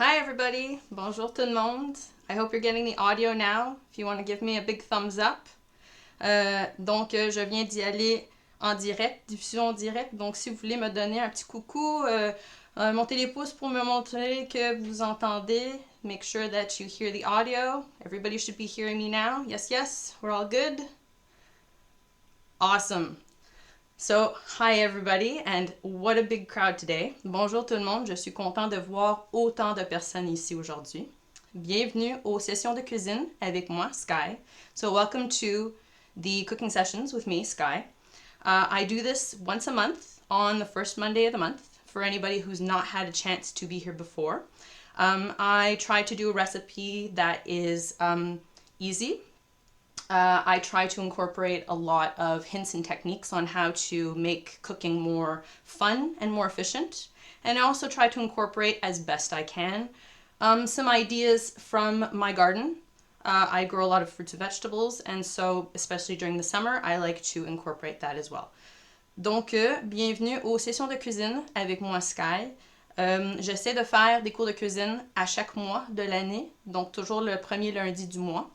Hi everybody, bonjour tout le monde. I hope you're getting the audio now. If you want to give me a big thumbs up. Je viens d'y aller en direct, diffusion en direct. Donc si vous voulez me donner un petit coucou, montez les pouces pour me montrer que vous entendez. Make sure that you hear the audio. Everybody should be hearing me now. Yes, yes, we're all good. Awesome. So, hi everybody, and what a big crowd today. Bonjour tout le monde, je suis content de voir autant de personnes ici aujourd'hui. Bienvenue aux sessions de cuisine avec moi, Sky. So, welcome to the cooking sessions with me, Sky. I do this once a month on the first Monday of the month for anybody who's not had a chance to be here before. I try to do a recipe that is easy. I try to incorporate a lot of hints and techniques on how to make cooking more fun and more efficient. And I also try to incorporate, as best I can, some ideas from my garden. I grow a lot of fruits and vegetables, and so, especially during the summer, I like to incorporate that as well. Donc, bienvenue aux sessions de cuisine avec moi, Sky. J'essaie de faire des cours de cuisine à chaque mois de l'année, donc toujours le premier lundi du mois.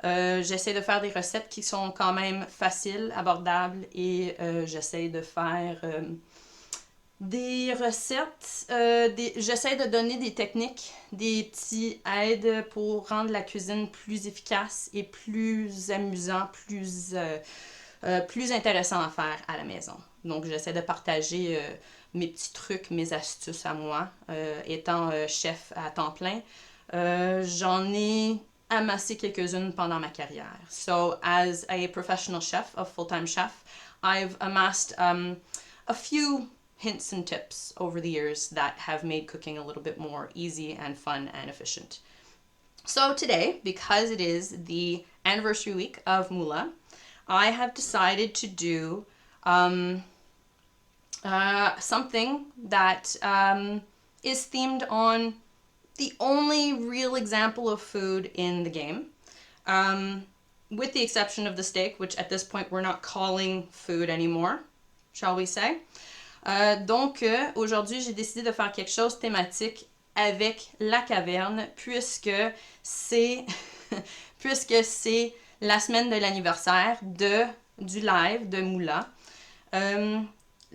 J'essaie de faire des recettes qui sont quand même faciles, abordables et j'essaie de faire des recettes. J'essaie de donner des techniques, des petits aides pour rendre la cuisine plus efficace et plus amusant, plus intéressant à faire à la maison. Donc j'essaie de partager mes petits trucs, mes astuces à moi, étant chef à temps plein. J'en ai amassé quelques-unes pendant ma carrière. So, as a professional chef, a full-time chef, I've amassed a few hints and tips over the years that have made cooking a little bit more easy and fun and efficient. So today, because it is the anniversary week of MOULa, I have decided to do something that is themed on the only real example of food in the game, with the exception of the steak, which at this point we're not calling food anymore, shall we say. Aujourd'hui, j'ai décidé de faire quelque chose thématique avec la caverne, puisque c'est la semaine de l'anniversaire du live de MOULa.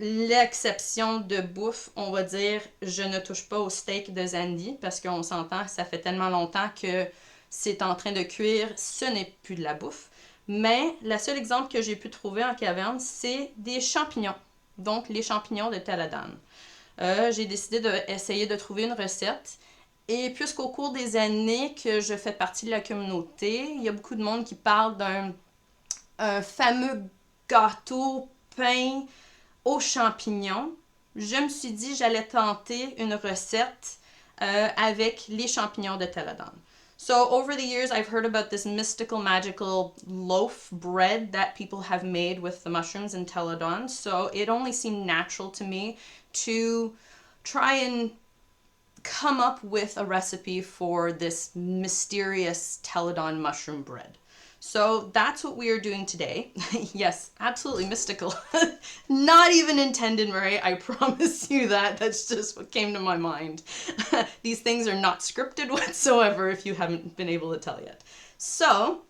L'exception de bouffe, on va dire, je ne touche pas au steak de Zandy parce qu'on s'entend, ça fait tellement longtemps que c'est en train de cuire, ce n'est plus de la bouffe. Mais le seul exemple que j'ai pu trouver en caverne, c'est des champignons. Donc, les champignons de Taladan. J'ai décidé d'essayer de trouver une recette. Et puisqu'au cours des années que je fais partie de la communauté, il y a beaucoup de monde qui parle d'un fameux gâteau peint aux champignons. Je me suis dit j'allais tenter une recette avec les champignons de Teledan. So over the years I've heard about this mystical magical loaf bread that people have made with the mushrooms and Teladon. So it only seemed natural to me to try and come up with a recipe for this mysterious Teladon mushroom bread. So that's what we are doing today. Yes, absolutely mystical. Not even intended, Murray. I promise you that. That's just what came to my mind. These things are not scripted whatsoever, if you haven't been able to tell yet. So,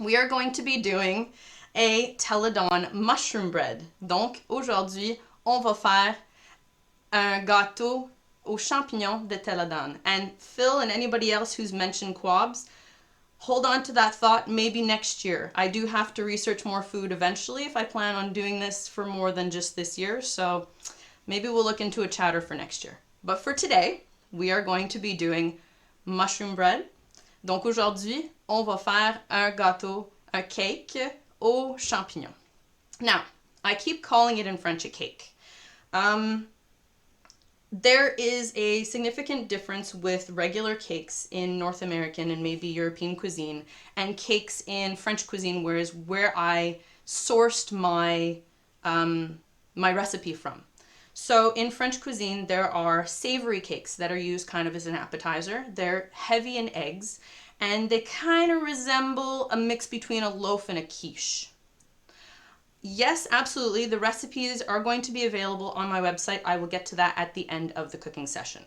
we are going to be doing a Teladon mushroom bread. Donc, aujourd'hui, on va faire un gâteau aux champignons de Teladon. And Phil and anybody else who's mentioned quabs, hold on to that thought, maybe next year. I do have to research more food eventually if I plan on doing this for more than just this year, so maybe we'll look into a chatter for next year. But for today, we are going to be doing mushroom bread. Donc aujourd'hui, on va faire un gâteau, un cake aux champignons. Now, I keep calling it in French a cake. There is a significant difference with regular cakes in North American and maybe European cuisine and cakes in French cuisine, where I sourced my recipe from. So in French cuisine, there are savory cakes that are used kind of as an appetizer. They're heavy in eggs, and they kind of resemble a mix between a loaf and a quiche. Yes, absolutely. The recipes are going to be available on my website. I will get to that at the end of the cooking session.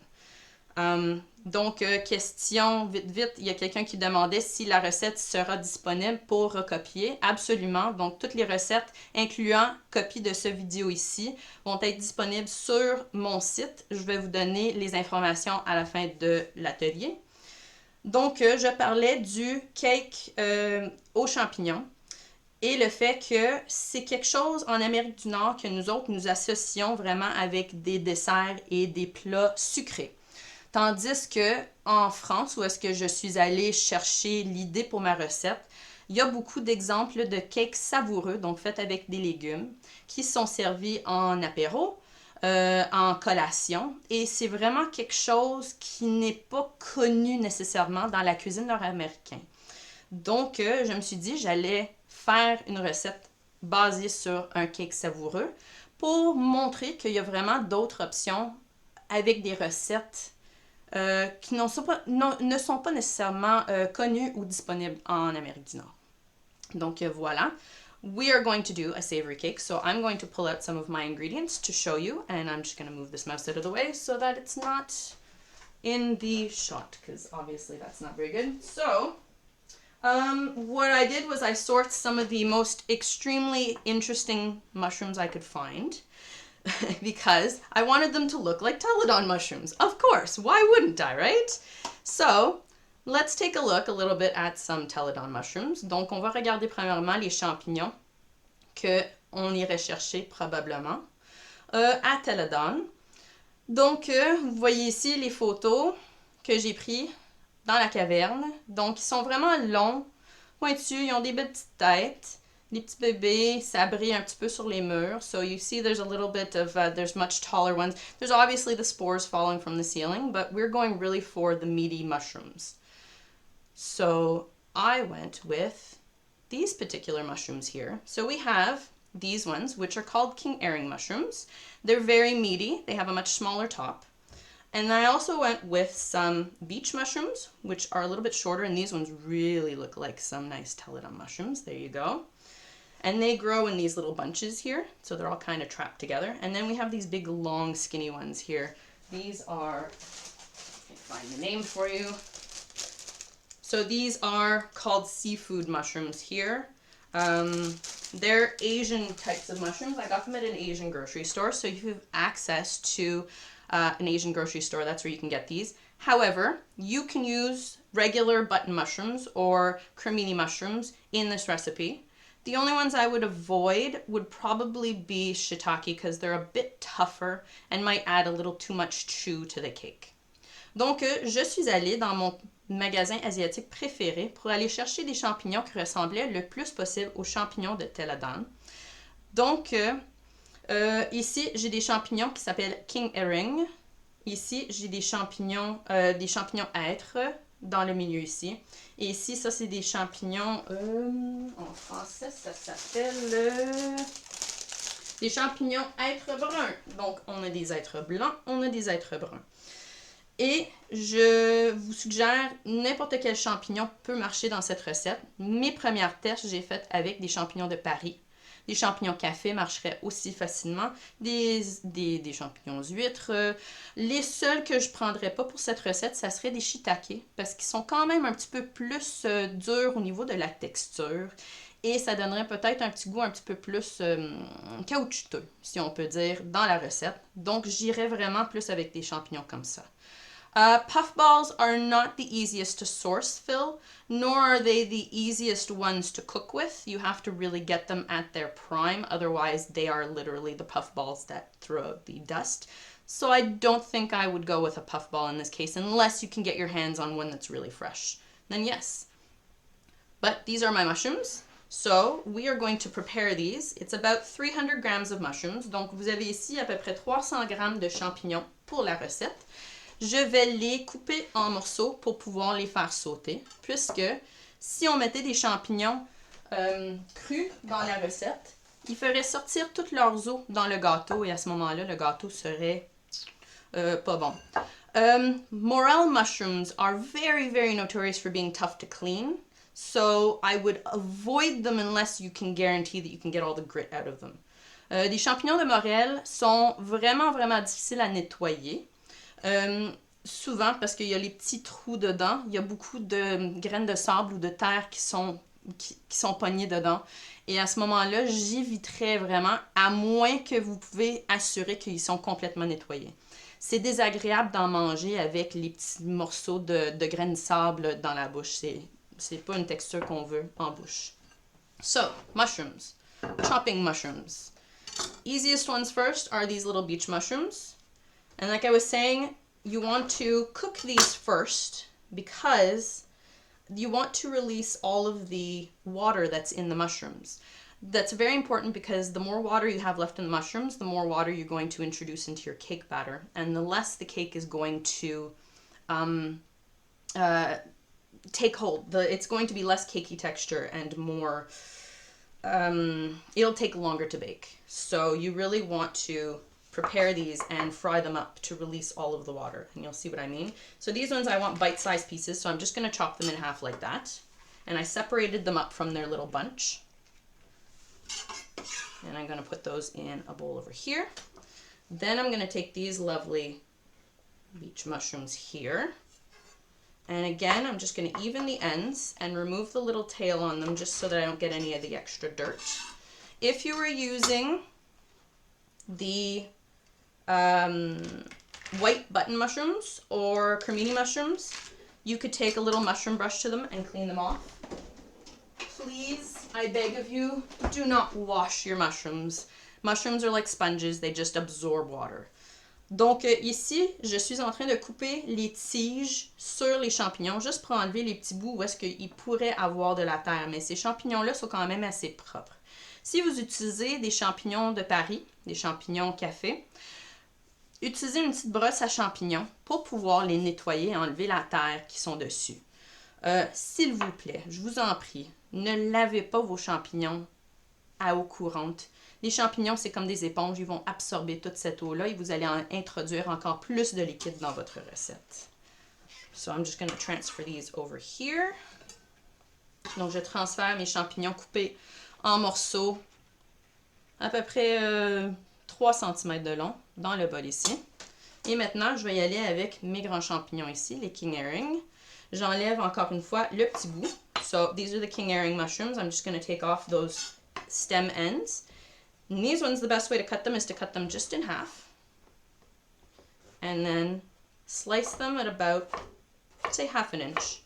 Donc, question vite, vite, il y a quelqu'un qui demandait si la recette sera disponible pour recopier. Absolument. Donc, toutes les recettes, incluant copie de ce vidéo ici, vont être disponibles sur mon site. Je vais vous donner les informations à la fin de l'atelier. Donc, je parlais du cake aux champignons et le fait que c'est quelque chose en Amérique du Nord que nous autres, nous associons vraiment avec des desserts et des plats sucrés. Tandis que en France, où est-ce que je suis allée chercher l'idée pour ma recette, il y a beaucoup d'exemples de cakes savoureux, donc faits avec des légumes, qui sont servis en apéro, en collation. Et c'est vraiment quelque chose qui n'est pas connu nécessairement dans la cuisine nord-américaine. Donc, je me suis dit, j'allais faire une recette basée sur un cake savoureux pour montrer qu'il y a vraiment d'autres options avec des recettes qui ne sont pas nécessairement connues ou disponibles en Amérique du Nord. Donc voilà. We are going to do a savory cake, so I'm going to pull out some of my ingredients to show you, and I'm just going to move this mouse out of the way so that it's not in the shot, because obviously that's not very good. So, what I did was I sourced some of the most extremely interesting mushrooms I could find because I wanted them to look like Teledon mushrooms. Of course, why wouldn't I, right? So, let's take a look a little bit at some Teledon mushrooms. Donc, on va regarder premièrement les champignons qu'on irait chercher probablement à Teledon. Donc, vous voyez ici les photos que j'ai prises dans la caverne. Donc, ils sont vraiment longs, pointus, ils ont des belles petites têtes. Les petits bébés, ça brille un petit peu sur les murs. So you see there's a little bit of, there's much taller ones. There's obviously the spores falling from the ceiling, but we're going really for the meaty mushrooms. So I went with these particular mushrooms here. So we have these ones, which are called king herring mushrooms. They're very meaty. They have a much smaller top. And I also went with some beach mushrooms, which are a little bit shorter, and these ones really look like some nice Teledon mushrooms. There you go. And they grow in these little bunches here, so they're all kind of trapped together. And then we have these big, long, skinny ones here. These are, let me find the name for you. So these are called seafood mushrooms here. They're Asian types of mushrooms. I got them at an Asian grocery store, so if you have access to an Asian grocery store, that's where you can get these. However, you can use regular button mushrooms or cremini mushrooms in this recipe. The only ones I would avoid would probably be shiitake because they're a bit tougher and might add a little too much chew to the cake. Donc, je suis allée dans mon magasin asiatique préféré pour aller chercher des champignons qui ressemblaient le plus possible aux champignons de Teledon. Donc, ici, j'ai des champignons qui s'appellent king herring. Ici, j'ai des champignons hêtres dans le milieu ici. Et ici, ça, c'est des champignons, en français, ça s'appelle des champignons hêtres bruns. Donc, on a des hêtres blancs, on a des hêtres bruns. Et je vous suggère, n'importe quel champignon peut marcher dans cette recette. Mes premières tests, j'ai faites avec des champignons de Paris. Des champignons café marcheraient aussi facilement. Des champignons huîtres. Les seuls que je ne prendrais pas pour cette recette, ça serait des shiitake. Parce qu'ils sont quand même un petit peu plus durs au niveau de la texture. Et ça donnerait peut-être un petit goût un petit peu plus caoutchouteux, si on peut dire, dans la recette. Donc, j'irais vraiment plus avec des champignons comme ça. Puffballs are not the easiest to source, Phil, nor are they the easiest ones to cook with. You have to really get them at their prime, otherwise they are literally the puffballs that throw out the dust. So I don't think I would go with a puffball in this case, unless you can get your hands on one that's really fresh. Then yes. But these are my mushrooms. So we are going to prepare these. It's about 300 grams of mushrooms. Donc vous avez ici à peu près 300 grammes de champignons pour la recette. Je vais les couper en morceaux pour pouvoir les faire sauter, puisque si on mettait des champignons crus dans la recette, ils feraient sortir toutes leurs os dans le gâteau et à ce moment-là, le gâteau serait pas bon. Morel mushrooms are very, very notorious for being tough to clean, so I would avoid them unless you can guarantee that you can get all the grit out of them. Des champignons de morel sont vraiment, vraiment difficiles à nettoyer. souvent, parce qu'il y a les petits trous dedans, il y a beaucoup de graines de sable ou de terre qui sont pognées dedans. Et à ce moment-là, j'éviterais vraiment, à moins que vous pouvez assurer qu'ils sont complètement nettoyés. C'est désagréable d'en manger avec les petits morceaux de graines de sable dans la bouche. C'est pas une texture qu'on veut en bouche. So, mushrooms. Chopping mushrooms. Easiest ones first are these little beach mushrooms. And like I was saying, you want to cook these first because you want to release all of the water that's in the mushrooms. That's very important because the more water you have left in the mushrooms, the more water you're going to introduce into your cake batter, and the less the cake is going to take hold. It's going to be less cakey texture and more, it'll take longer to bake. So you really want to prepare these and fry them up to release all of the water, and you'll see what I mean. So these ones I want bite-sized pieces, so I'm just going to chop them in half like that. And I separated them up from their little bunch. And I'm going to put those in a bowl over here. Then I'm going to take these lovely beach mushrooms here. And again, I'm just going to even the ends and remove the little tail on them just so that I don't get any of the extra dirt. If you were using the white button mushrooms or cremini mushrooms, you could take a little mushroom brush to them and clean them off. Please, I beg of you, do not wash your mushrooms. Mushrooms are like sponges, they just absorb water. Donc ici, je suis en train de couper les tiges sur les champignons, juste pour enlever les petits bouts où est-ce qu'ils pourraient avoir de la terre. Mais ces champignons-là sont quand même assez propres. Si vous utilisez des champignons de Paris, des champignons café, utilisez une petite brosse à champignons pour pouvoir les nettoyer et enlever la terre qui sont dessus. S'il vous plaît, je vous en prie, ne lavez pas vos champignons à eau courante. Les champignons, c'est comme des éponges, ils vont absorber toute cette eau-là et vous allez introduire encore plus de liquide dans votre recette. So I'm just going to transfer these over here. Donc, je transfère mes champignons coupés en morceaux à peu près 3 cm de long dans le bol ici. Et maintenant, je vais y aller avec mes grands champignons ici, les king herring. J'enlève encore une fois le petit bout. So these are the king herring mushrooms. I'm just going to take off those stem ends. And these ones, the best way to cut them is to cut them just in half. And then slice them at about, say, 1/2 inch.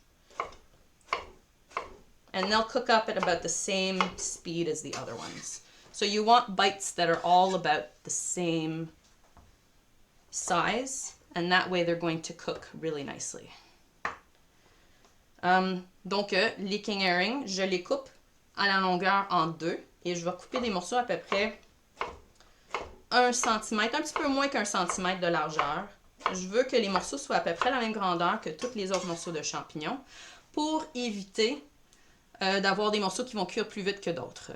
And they'll cook up at about the same speed as the other ones. So you want bites that are all about the same size, and that way they're going to cook really nicely. Donc, les king herring, je les coupe à la longueur en deux, et je vais couper des morceaux à peu près 1 cm, un petit peu moins qu'1 cm de largeur. Je veux que les morceaux soient à peu près la même grandeur que tous les autres morceaux de champignons pour éviter d'avoir des morceaux qui vont cuire plus vite que d'autres.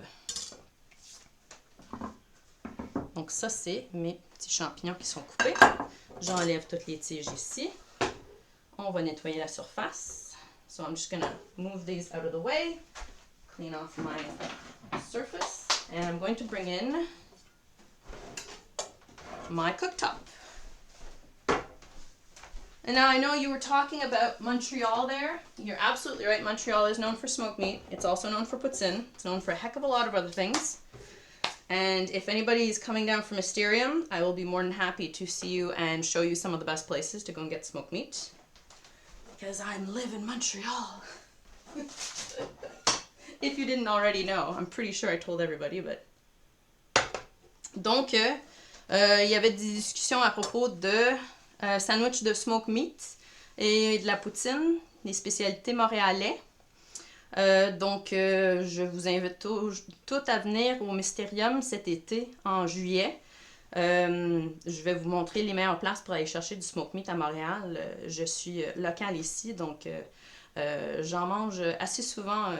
Donc ça, c'est mes petits champignons qui sont coupés. J'enlève toutes les tiges ici. On va nettoyer la surface. So I'm just going to move these out of the way, clean off my surface, and I'm going to bring in my cooktop. And now I know you were talking about Montreal there. You're absolutely right. Montreal is known for smoked meat. It's also known for poutine. It's known for a heck of a lot of other things. And if anybody is coming down from Mysterium, I will be more than happy to see you and show you some of the best places to go and get smoked meat. Because I live in Montreal. If you didn't already know, I'm pretty sure I told everybody, but... Donc, il y avait des discussions à propos de sandwich de smoked meat et de la poutine, des spécialités montréalais. Donc, je vous invite toutes à venir au Mysterium cet été, en juillet. Je vais vous montrer les meilleures places pour aller chercher du smoked meat à Montréal. Je suis locale ici, donc j'en mange assez souvent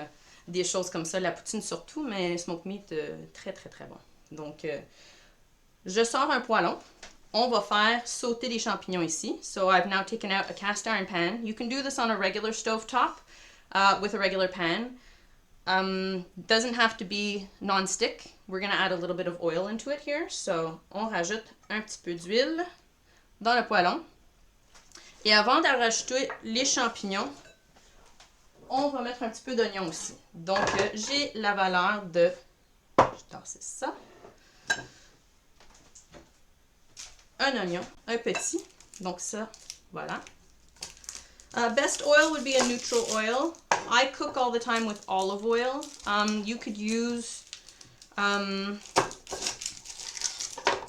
des choses comme ça, la poutine surtout, mais smoked meat très très très bon. Donc, je sors un poêlon. On va faire sauter les champignons ici. So I've now taken out a cast iron pan. You can do this on a regular stove top with a regular pan. Doesn't have to be non-stick. We're going to add a little bit of oil into it here. So, on rajoute un petit peu d'huile dans le poêlon. Et avant de rajouter les champignons, on va mettre un petit peu d'oignon aussi. Donc, j'ai la valeur de... Je vais tasser ça. Un oignon, un petit. Donc ça, voilà. Best oil would be a neutral oil. I cook all the time with olive oil. You could use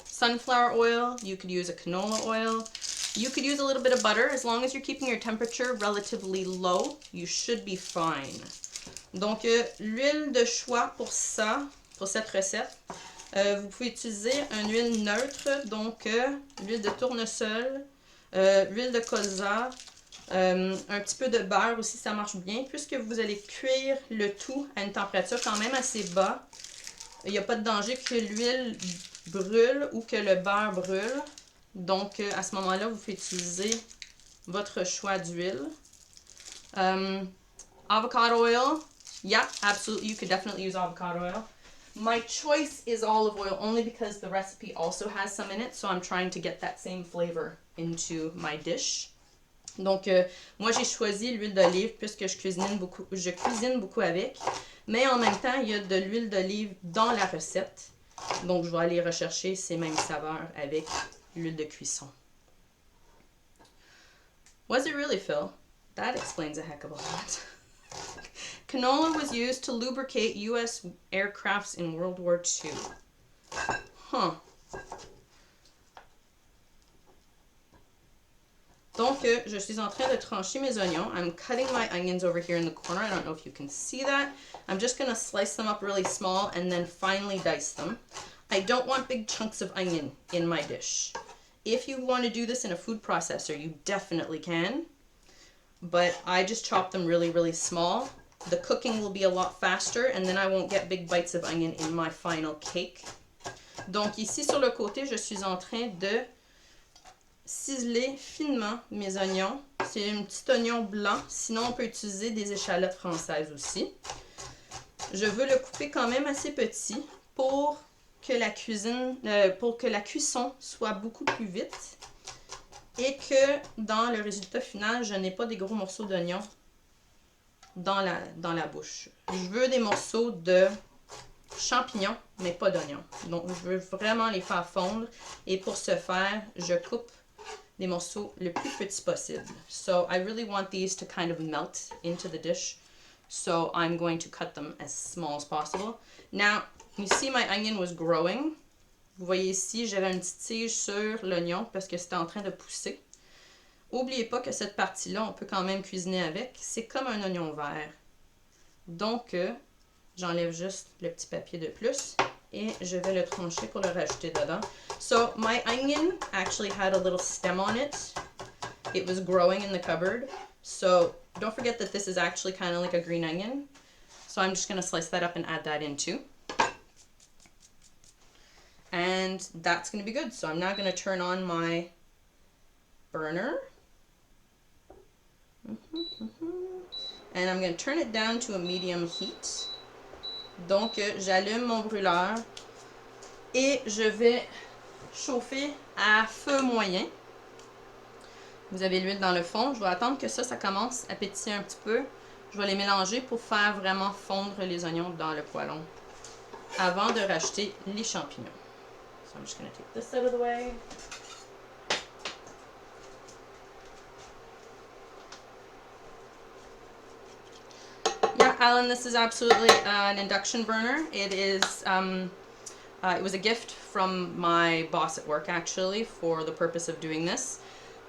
sunflower oil. You could use a canola oil. You could use a little bit of butter. As long as you're keeping your temperature relatively low, you should be fine. Donc, l'huile de choix pour ça, pour cette recette, vous pouvez utiliser une huile neutre, donc l'huile de tournesol, l'huile de colza, un petit peu de beurre aussi, ça marche bien, puisque vous allez cuire le tout à une température quand même assez bas. Il n'y a pas de danger que l'huile brûle ou que le beurre brûle. Donc, à ce moment-là, vous pouvez utiliser votre choix d'huile. Avocado oil. Yeah, absolutely. You could definitely use avocado oil. My choice is olive oil only because the recipe also has some in it. So I'm trying to get that same flavor into my dish. Donc, moi, j'ai choisi l'huile d'olive puisque je cuisine beaucoup avec. Mais en même temps, il y a de l'huile d'olive dans la recette. Donc, je vais aller rechercher ces mêmes saveurs avec l'huile de cuisson. Was it really, Phil? That explains a heck of a lot. Canola was used to lubricate U.S. aircrafts in World War II. Huh. Donc, je suis en train de trancher mes oignons. I'm cutting my onions over here in the corner. I don't know if you can see that. I'm just going to slice them up really small and then finely dice them. I don't want big chunks of onion in my dish. If you want to do this in a food processor, you definitely can. But I just chop them really, really small. The cooking will be a lot faster and then I won't get big bites of onion in my final cake. Donc ici sur le côté, je suis en train de ciseler finement mes oignons. C'est un petit oignon blanc, sinon on peut utiliser des échalotes françaises aussi. Je veux le couper quand même assez petit pour que la cuisson soit beaucoup plus vite et que dans le résultat final, je n'ai pas des gros morceaux d'oignon dans la bouche. Je veux des morceaux de champignons, mais pas d'oignons. Donc, je veux vraiment les faire fondre. Et pour ce faire, je coupe des morceaux le plus petits possible. So, I really want these to kind of melt into the dish. So, I'm going to cut them as small as possible. Now, you see my onion was growing. Vous voyez ici, j'avais une petite tige sur l'oignon parce que c'était en train de pousser. N'oubliez pas que cette partie-là, on peut quand même cuisiner avec. C'est comme un oignon vert. Donc, j'enlève juste le petit papier de plus et je vais le trancher pour le rajouter dedans. So, my onion actually had a little stem on it. It was growing in the cupboard. So, don't forget that this is actually kind of like a green onion. So, I'm just going to slice that up and add that in too. And that's going to be good. So, I'm now going to turn on my burner. And I'm going to turn it down to a medium heat. Donc, j'allume mon brûleur et je vais chauffer à feu moyen. Vous avez l'huile dans le fond. Je vais attendre que ça commence à pétiller un petit peu. Je vais les mélanger pour faire vraiment fondre les oignons dans le poêlon avant de rajouter les champignons. So I'm just going to take this out of the way. Yeah, Alan, this is absolutely an induction burner. It is, it was a gift from my boss at work, actually, for the purpose of doing this.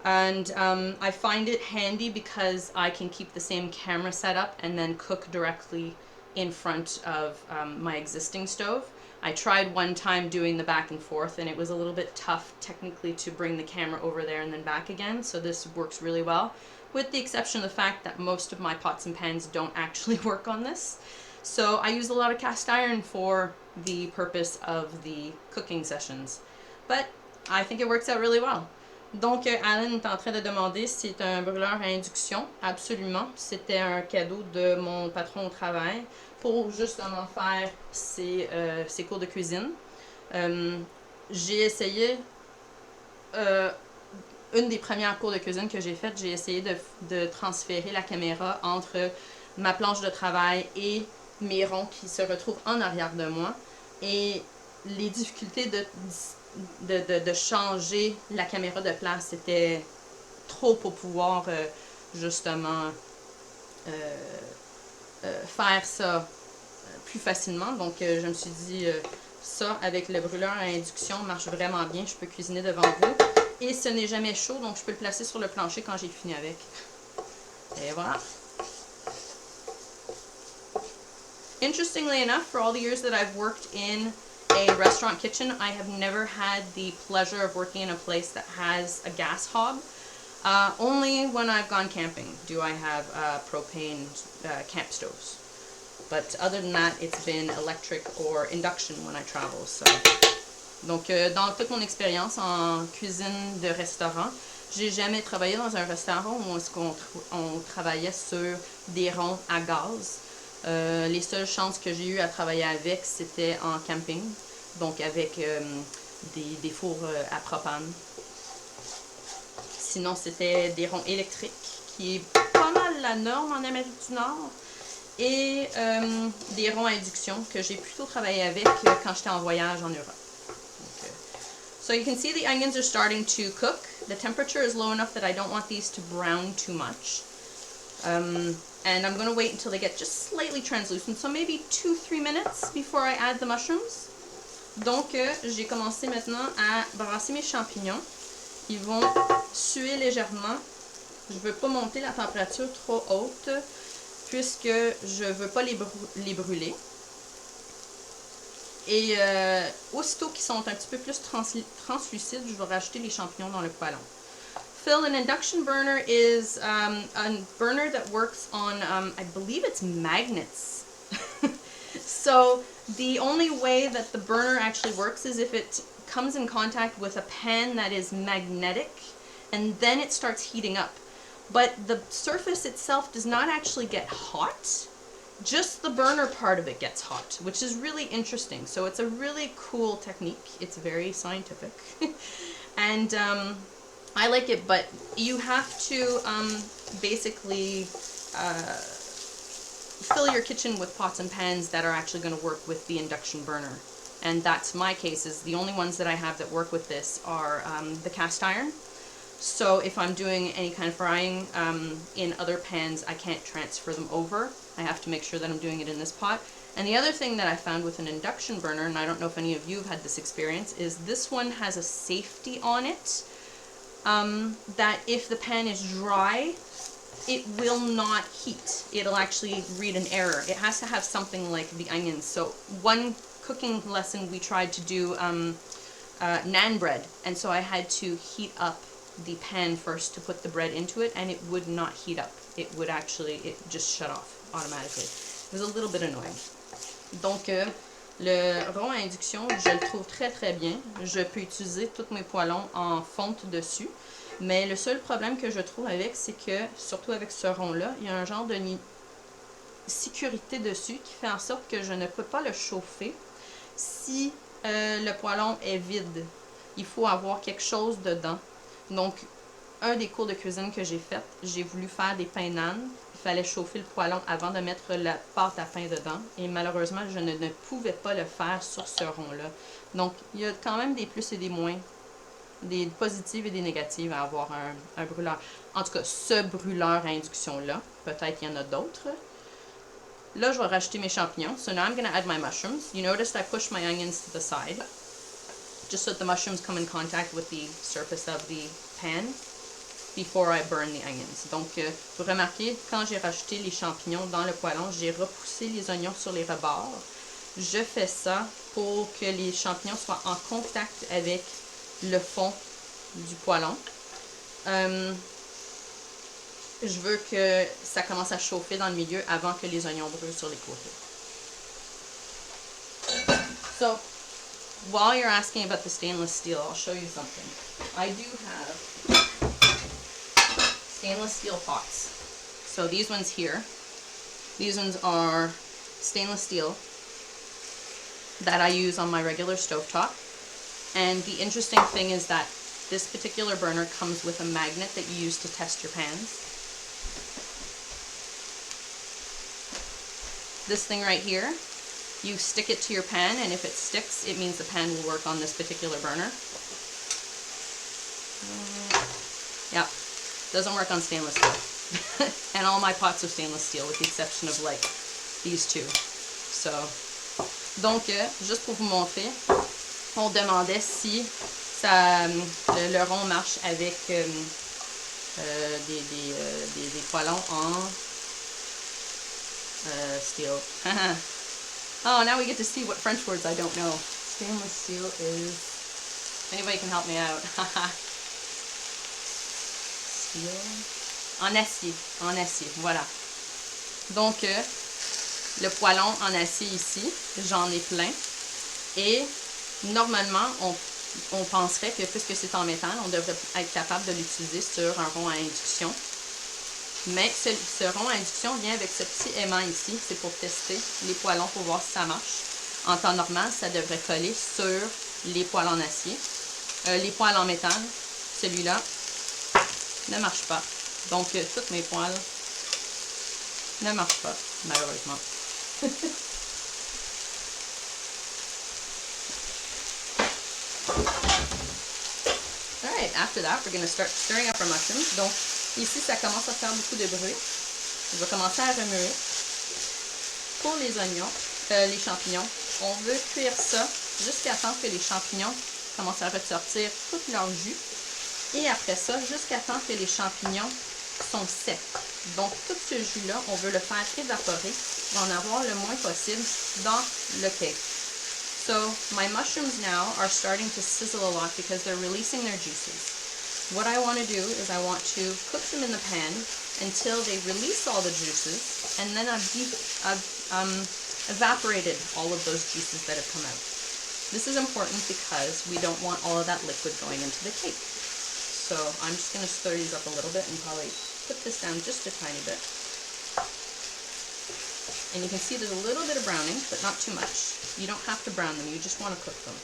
And I find it handy because I can keep the same camera setup and then cook directly in front of my existing stove. I tried one time doing the back and forth and it was a little bit tough technically to bring the camera over there and then back again, so this works really well, with the exception of the fact that most of my pots and pans don't actually work on this. So I use a lot of cast iron for the purpose of the cooking sessions, but I think it works out really well. Donc, Alan est en train de demander si c'est un brûleur à induction. Absolument. C'était un cadeau de mon patron au travail pour justement faire ses cours de cuisine. J'ai essayé une des premières cours de cuisine que j'ai faites, j'ai essayé de transférer la caméra entre ma planche de travail et mes ronds qui se retrouvent en arrière de moi. Et les difficultés de changer la caméra de place, c'était trop pour pouvoir justement faire ça plus facilement. Donc je me suis dit, ça avec le brûleur à induction marche vraiment bien. Je peux cuisiner devant vous. Et ce n'est jamais chaud, donc je peux le placer sur le plancher quand j'ai fini avec. Et voilà. Interestingly enough, for all the years that I've worked in a restaurant kitchen, I have never had the pleasure of working in a place that has a gas hob. Only when I've gone camping do I have propane camp stoves. But other than that, it's been electric or induction when I travel. So. Donc, dans toute mon expérience en cuisine de restaurant, j'ai jamais travaillé dans un restaurant où on travaillait sur des ronds à gaz. Les seules chances que j'ai eu à travailler avec, c'était en camping, donc avec des fours à propane. Sinon, c'était des ronds électriques, qui est pas mal la norme en Amérique du Nord, et des ronds à induction que j'ai plutôt travaillé avec quand j'étais en voyage en Europe. So you can see the onions are starting to cook. The temperature is low enough that I don't want these to brown too much. And I'm going to wait until they get just slightly translucent, so maybe 2-3 minutes before I add the mushrooms. Donc, j'ai commencé maintenant à brasser mes champignons. Ils vont suer légèrement. Je ne veux pas monter la température trop haute puisque je ne veux pas les brûler. Et aussitôt qu'ils sont un petit peu plus translucides, je vais rajouter les champignons dans le poêlon. Phil, an induction burner is a burner that works on, I believe it's magnets. So the only way that the burner actually works is if it comes in contact with a pan that is magnetic, and then it starts heating up. But the surface itself does not actually get hot. Just the burner part of it gets hot, which is really interesting. So it's a really cool technique. It's very scientific. And I like it, but you have to basically fill your kitchen with pots and pans that are actually going to work with the induction burner. And that's my case. Is the only ones that I have that work with this are the cast iron. So if I'm doing any kind of frying in other pans, I can't transfer them over. I have to make sure that I'm doing it in this pot. And the other thing that I found with an induction burner, and I don't know if any of you have had this experience, is this one has a safety on it that if the pan is dry, it will not heat. It'll actually read an error. It has to have something like the onions. So one cooking lesson we tried to do naan bread, and so I had to heat up the pan first to put the bread into it, and it would not heat up. It would actually, it just shut off automatically. It was a little bit annoying. Donc, le rond à induction, je le trouve très très bien. Je peux utiliser tous mes poêlons en fonte dessus. Mais le seul problème que je trouve avec, c'est que, surtout avec ce rond-là, il y a un genre de sécurité dessus qui fait en sorte que je ne peux pas le chauffer si le poêlon est vide. Il faut avoir quelque chose dedans. Donc, un des cours de cuisine que j'ai fait, j'ai voulu faire des pains nan. Il fallait chauffer le poêlon avant de mettre la pâte à pain dedans. Et malheureusement, je ne pouvais pas le faire sur ce rond-là. Donc, il y a quand même des plus et des moins, des positives et des négatives à avoir un brûleur. En tout cas, ce brûleur à induction-là. Peut-être qu'il y en a d'autres. Là, je vais rajouter mes champignons. So now I'm going to add my mushrooms. You noticed I pushed my onions to the side, just so that the mushrooms come in contact with the surface of the pan before I burn the onions. Donc, vous remarquez, quand j'ai rajouté les champignons dans le poêlon, j'ai repoussé les oignons sur les rebords. Je fais ça pour que les champignons soient en contact avec le fond du poêlon. Je veux que ça commence à chauffer dans le milieu avant que les oignons brûlent sur les côtés. So, while you're asking about the stainless steel, I'll show you something. I do have stainless steel pots. So these ones here, these ones are stainless steel that I use on my regular stovetop. And the interesting thing is that this particular burner comes with a magnet that you use to test your pans. This thing right here, you stick it to your pan, and if it sticks, it means the pan will work on this particular burner. Yeah, doesn't work on stainless steel. And all my pots are stainless steel, with the exception of like these two. So, donc, juste pour vous montrer, on demandait si ça, le rond marche avec des poêlons en steel. Oh, now we get to see what French words I don't know. Stainless steel is... Anybody can help me out. Steel. En acier, voilà. Donc, le poêlon en acier ici, j'en ai plein. Et normalement, on penserait que puisque c'est en métal, on devrait être capable de l'utiliser sur un rond à induction. Mais ce rond à induction vient avec ce petit aimant ici. C'est pour tester les poêlons pour voir si ça marche. En temps normal, ça devrait coller sur les poêles en acier. Les poêles en métal, celui-là, ne marche pas. Donc, toutes mes poêles ne marchent pas, malheureusement. Alright, after that, we're going to start stirring up our mushrooms. Donc, ici, ça commence à faire beaucoup de bruit. Je vais commencer à remuer. Pour les oignons, les champignons, on veut cuire ça jusqu'à temps que les champignons commencent à ressortir tout leur jus. Et après ça, jusqu'à temps que les champignons sont secs. Donc, tout ce jus-là, on veut le faire évaporer, d'en avoir le moins possible dans le cake. So, my mushrooms now are starting to sizzle a lot because they're releasing their juices. What I want to do is I want to cook them in the pan until they release all the juices, and then I've evaporated all of those juices that have come out. This is important because we don't want all of that liquid going into the cake. So I'm just going to stir these up a little bit and probably put this down just a tiny bit. And you can see there's a little bit of browning, but not too much. You don't have to brown them, you just want to cook them.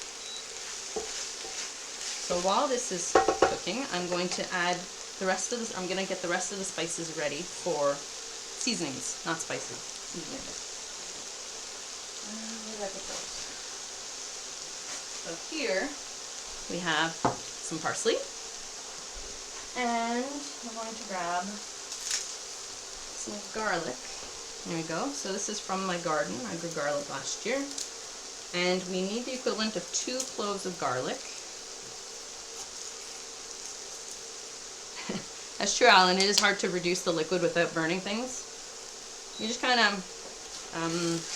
So while this is cooking, I'm going to add the rest of this, I'm going to get the rest of the spices ready for seasonings, not spices, seasonings. Where did I put those? So here we have some parsley. And I'm going to grab some garlic. There we go. So this is from my garden. I grew garlic last year. And we need the equivalent of 2 cloves of garlic. That's true, Alan. It is hard to reduce the liquid without burning things. You just kind of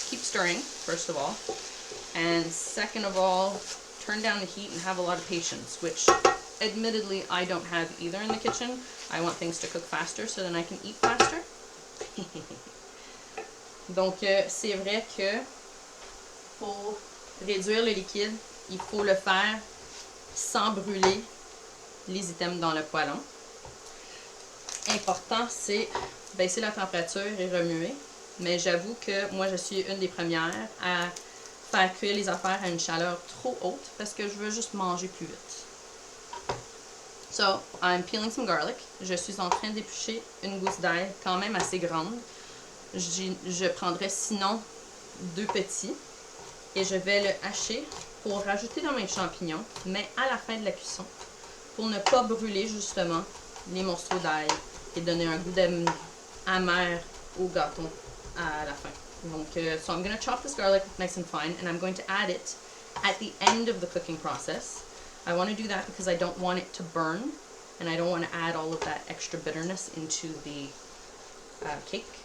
keep stirring, first of all. And second of all, turn down the heat and have a lot of patience, which admittedly I don't have either in the kitchen. I want things to cook faster so then I can eat faster. Donc, c'est vrai que pour réduire le liquide, il faut le faire sans brûler les items dans le poêlon. Important, c'est baisser la température et remuer. Mais j'avoue que moi, je suis une des premières à faire cuire les affaires à une chaleur trop haute parce que je veux juste manger plus vite. So, I'm peeling some garlic. Je suis en train d'éplucher une gousse d'ail quand même assez grande. Je prendrai sinon 2 petits et je vais le hacher pour rajouter dans mes champignons, mais à la fin de la cuisson, pour ne pas brûler justement les morceaux d'ail et donner un goût amer au gâteau à la fin. Donc, so I'm going to chop this garlic nice and fine, and I'm going to add it at the end of the cooking process. I want to do that because I don't want it to burn, and I don't want to add all of that extra bitterness into the cake.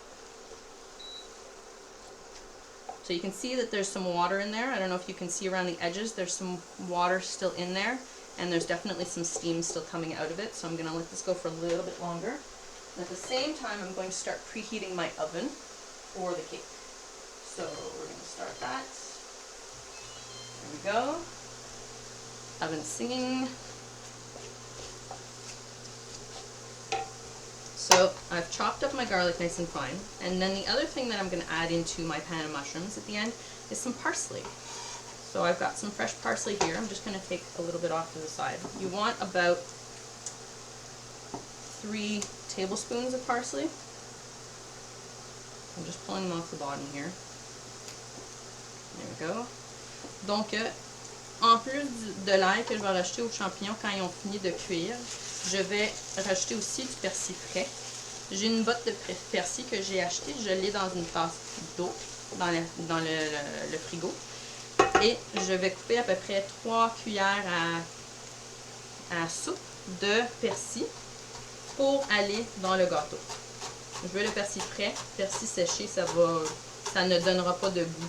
So you can see that there's some water in there. I don't know if you can see around the edges, there's some water still in there, and there's definitely some steam still coming out of it, so I'm going to let this go for a little bit longer. And at the same time, I'm going to start preheating my oven for the cake. So we're going to start that. There we go. Oven singing. So I've chopped up my garlic nice and fine, and then the other thing that I'm going to add into my pan of mushrooms at the end is some parsley. So I've got some fresh parsley here. I'm just going to take a little bit off to the side. You want about 3 tablespoons of parsley. I'm just pulling them off the bottom here. There we go. Donc, en plus de l'ail que je vais rajouter aux champignons quand ils ont fini de cuire, je vais rajouter aussi du persil frais. J'ai une botte de persil que j'ai acheté. Je l'ai dans une tasse d'eau dans le frigo. Et je vais couper à peu près 3 cuillères à soupe de persil pour aller dans le gâteau. Je veux le persil frais, persil séché, ça ne donnera pas de goût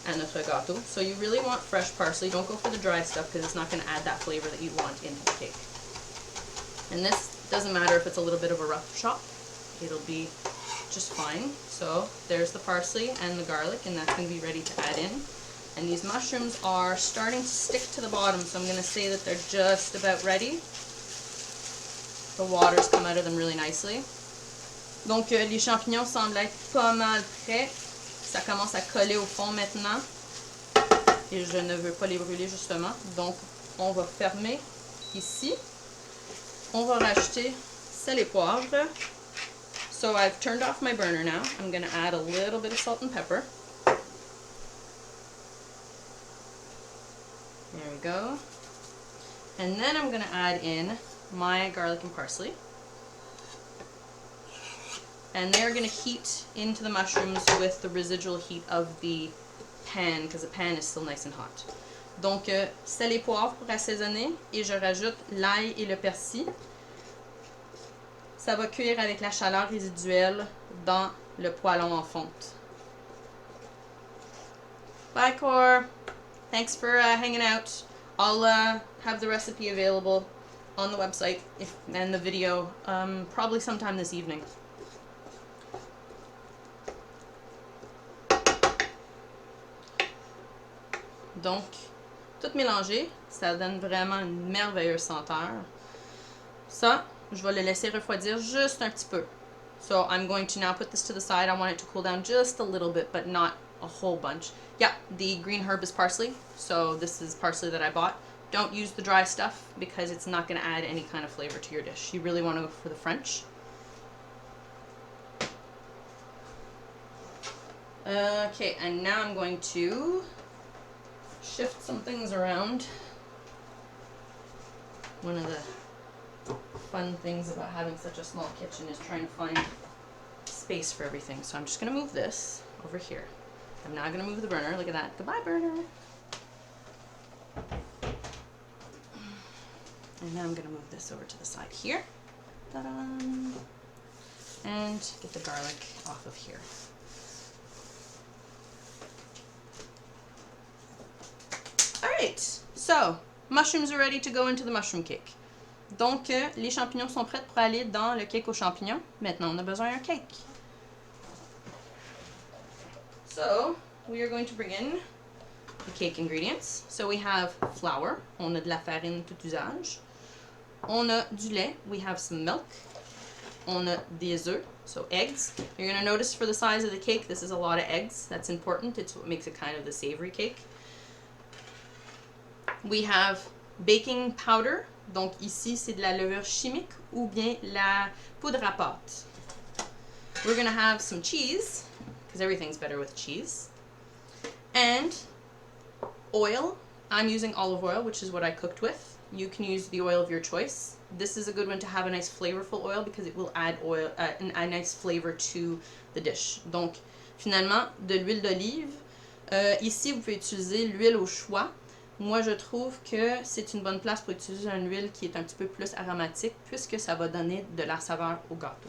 à notre gâteau. So you really want fresh parsley. Don't go for the dry stuff because it's not going to add that flavor that you want in the cake. And this doesn't matter if it's a little bit of a rough chop. It'll be just fine. So there's the parsley and the garlic, and that's going to be ready to add in. And these mushrooms are starting to stick to the bottom, so I'm going to say that they're just about ready. The water's come out of them really nicely. Donc les champignons semblent être pas mal prêts. Ça commence à coller au fond maintenant. Et je ne veux pas les brûler justement. Donc on va fermer ici. On va rajouter sel et poivre. So I've turned off my burner now. I'm going to add a little bit of salt and pepper. There we go. And then I'm going to add in my garlic and parsley. And they're going to heat into the mushrooms with the residual heat of the pan, because the pan is still nice and hot. Donc, sel et poivre pour assaisonner, et je rajoute l'ail et le persil. Ça va cuire avec la chaleur résiduelle dans le poêlon en fonte. Bye, Cor! Thanks for hanging out. I'll have the recipe available on the website and the video probably sometime this evening. Donc, tout mélangé, ça donne vraiment une merveilleuse senteur. Ça, je vais le laisser refroidir juste un petit peu. So I'm going to now put this to the side. I want it to cool down just a little bit, but not a whole bunch. Yeah, the green herb is parsley, so this is parsley that I bought. Don't use the dry stuff because it's not going to add any kind of flavor to your dish. You really want to go for the French. Okay, and now I'm going to shift some things around. One of the fun things about having such a small kitchen is trying to find space for everything. So I'm just going to move this over here. I'm now going to move the burner. Look at that. Goodbye, burner. And now I'm going to move this over to the side here. Ta-da! And get the garlic off of here. Alright, so mushrooms are ready to go into the mushroom cake. Donc, les champignons sont prêts pour aller dans le cake aux champignons. Maintenant, on a besoin d'un cake. So, we are going to bring in the cake ingredients. So we have flour. On a de la farine tout usage. On a du lait. We have some milk. On a des œufs, so eggs. You're going to notice for the size of the cake, this is a lot of eggs. That's important. It's what makes it kind of the savory cake. We have baking powder. Donc ici, c'est de la levure chimique ou bien la poudre à pâte. We're going to have some cheese, because everything's better with cheese. And oil. I'm using olive oil, which is what I cooked with. You can use the oil of your choice. This is a good one to have a nice flavorful oil because it will add oil, a nice flavor to the dish. Donc, finalement, de l'huile d'olive. Ici, vous pouvez utiliser l'huile au choix. Moi, je trouve que c'est une bonne place pour utiliser une huile qui est un petit peu plus aromatique puisque ça va donner de la saveur au gâteau.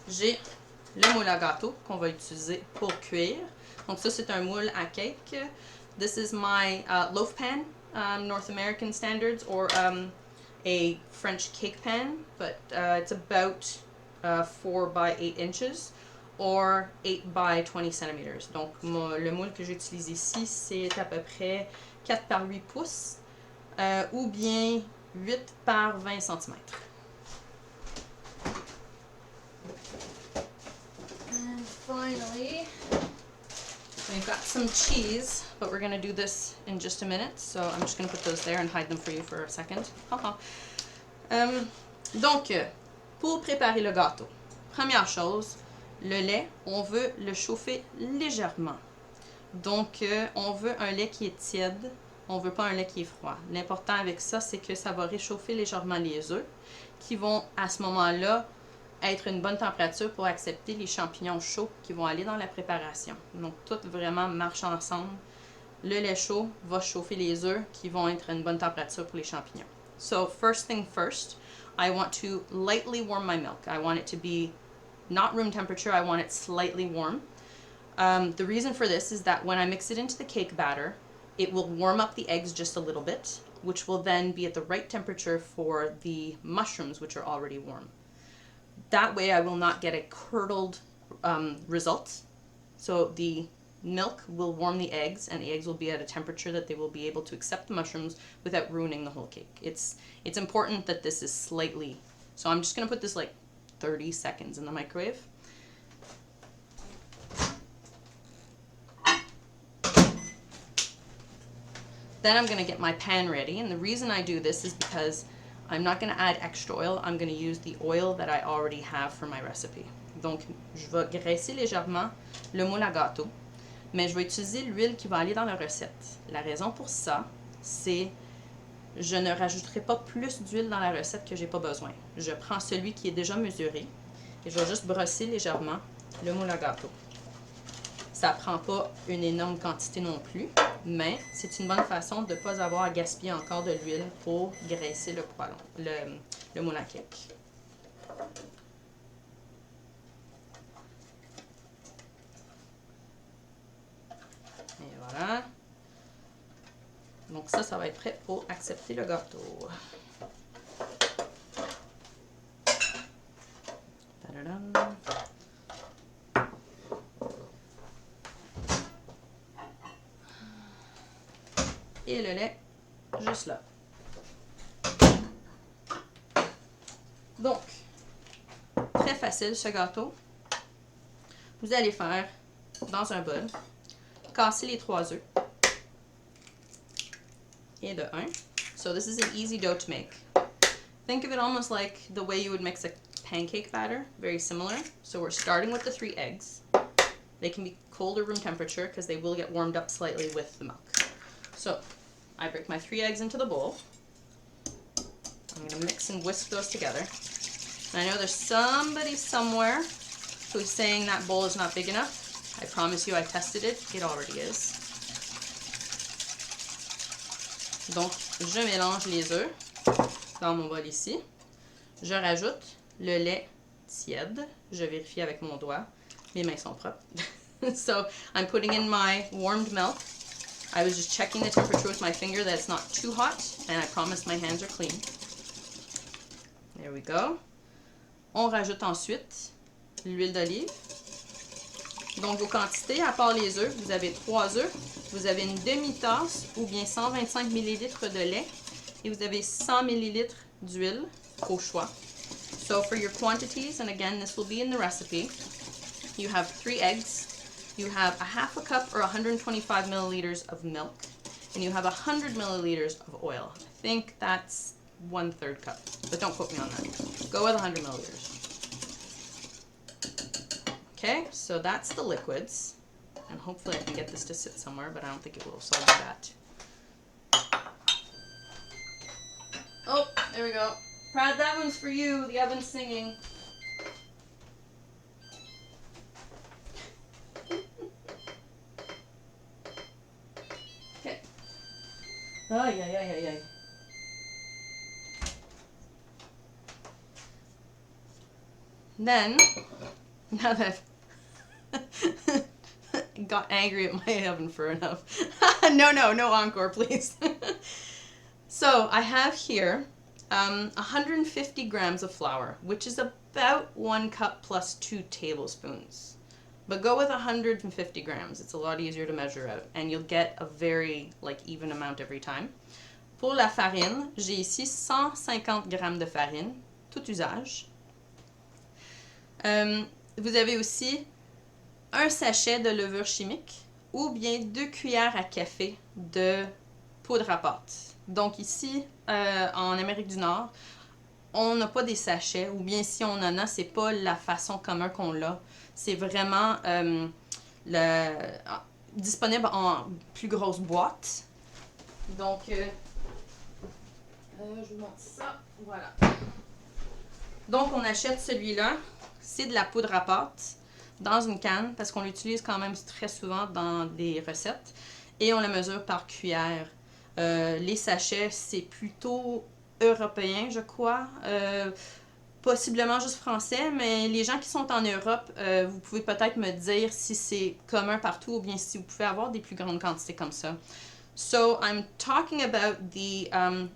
J'ai le moule à gâteau qu'on va utiliser pour cuire. Donc ça, c'est un moule à cake. This is my loaf pan, North American standards, or a French cake pan, but it's about 4 by 8 inches. Or 8 by 20 centimeters. Donc, le moule que j'utilise ici, c'est à peu près 4 par 8 pouces ou bien 8 par 20 cm. And finally, We've got some cheese, but we're going to do this in just a minute. So I'm just going to put those there and hide them for you for a second. Donc, pour préparer le gâteau, première chose, le lait, on veut le chauffer légèrement. Donc, on veut un lait qui est tiède, on ne veut pas un lait qui est froid. L'important avec ça, c'est que ça va réchauffer légèrement les œufs, qui vont à ce moment-là être une bonne température pour accepter les champignons chauds qui vont aller dans la préparation. Donc, tout vraiment marche ensemble. Le lait chaud va chauffer les œufs qui vont être à une bonne température pour les champignons. So, first thing first, I want to lightly warm my milk. I want it to be not room temperature, I want it slightly warm. The reason for this is that when I mix it into the cake batter, it will warm up the eggs just a little bit, which will then be at the right temperature for the mushrooms, which are already warm. That way I will not get a curdled result. So the milk will warm the eggs and the eggs will be at a temperature that they will be able to accept the mushrooms without ruining the whole cake. It's important that this is slightly, so I'm just going to put this like 30 seconds in the microwave. Then I'm going to get my pan ready, and the reason I do this is because I'm not going to add extra oil. I'm going to use the oil that I already have for my recipe. Donc, je vais graisser légèrement le moule à gâteau, mais je vais utiliser l'huile qui va aller dans la recette. La raison pour ça, c'est je ne rajouterai pas plus d'huile dans la recette que j'ai pas besoin. Je prends celui qui est déjà mesuré et je vais juste brosser légèrement le moule à gâteau. Ça prend pas une énorme quantité non plus, mais c'est une bonne façon de ne pas avoir à gaspiller encore de l'huile pour graisser le poêlon, le moule à cake. Et voilà. Donc ça va être prêt pour accepter le gâteau. Ta-da-dam. Et le lait, juste là. Donc, très facile ce gâteau. Vous allez faire dans un bol, casser les 3 œufs. Et de 1. So this is an easy dough to make. Think of it almost like the way you would mix a pancake batter, very similar. So we're starting with the 3 eggs. They can be cold or room temperature because they will get warmed up slightly with the milk. So I break my 3 eggs into the bowl. I'm going to mix and whisk those together. And I know there's somebody somewhere who's saying that bowl is not big enough. I promise you I tested it. It already is. Donc, je mélange les œufs dans mon bol ici. Je rajoute le lait tiède. Je vérifie avec mon doigt. Mes mains sont propres. So, I'm putting in my warmed milk. I was just checking the temperature with my finger that it's not too hot, and I promise my hands are clean. There we go. On rajoute ensuite l'huile d'olive. Donc, vos quantités, à part les œufs, vous avez 3 œufs, vous avez une demi-tasse ou bien 125 ml de lait et vous avez 100 ml d'huile au choix. So, for your quantities, and again, this will be in the recipe, you have 3 eggs, you have a half a cup or 125 milliliters of milk, and you have 100 milliliters of oil. I think that's 1/3 cup, but don't quote me on that. Go with 100 milliliters. Okay, so that's the liquids, and hopefully I can get this to sit somewhere, but I don't think it will, so I'll do that. Oh, there we go. Brad, that one's for you. The oven's singing. Okay. Ay, ay, ay, ay, ay. Then, now that I've got angry at my oven for enough. No encore, please. So, I have here 150 grams of flour, which is about 1 cup plus 2 tablespoons. But go with 150 grams. It's a lot easier to measure out, and you'll get a very even amount every time. Pour la farine, j'ai ici 150 grammes de farine, tout usage. Vous avez aussi un sachet de levure chimique, ou bien 2 cuillères à café de poudre à pâte. Donc ici, en Amérique du Nord, on n'a pas des sachets, ou bien si on en a, c'est pas la façon commune qu'on l'a. C'est vraiment disponible en plus grosse boîte. Donc, je vous montre ça. Voilà. Donc, on achète celui-là. C'est de la poudre à pâte dans une canne, parce qu'on l'utilise quand même très souvent dans des recettes. Et on la mesure par cuillère. Les sachets, c'est plutôt européen, je crois. Possiblement juste français, mais les gens qui sont en Europe, vous pouvez peut-être me dire si c'est commun partout ou bien si vous pouvez avoir des plus grandes quantités comme ça. So I'm talking about the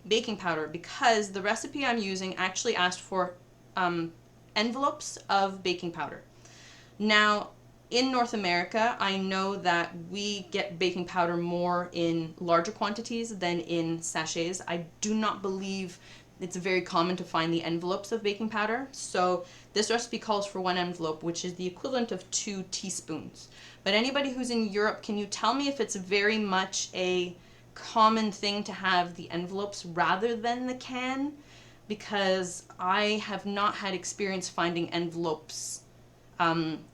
baking powder because the recipe I'm using actually asked for envelopes of baking powder. Now, in North America, I know that we get baking powder more in larger quantities than in sachets. I do not believe it's very common to find the envelopes of baking powder. So this recipe calls for 1 envelope, which is the equivalent of 2 teaspoons. But anybody who's in Europe, can you tell me if it's very much a common thing to have the envelopes rather than the can? Because I have not had experience finding envelopes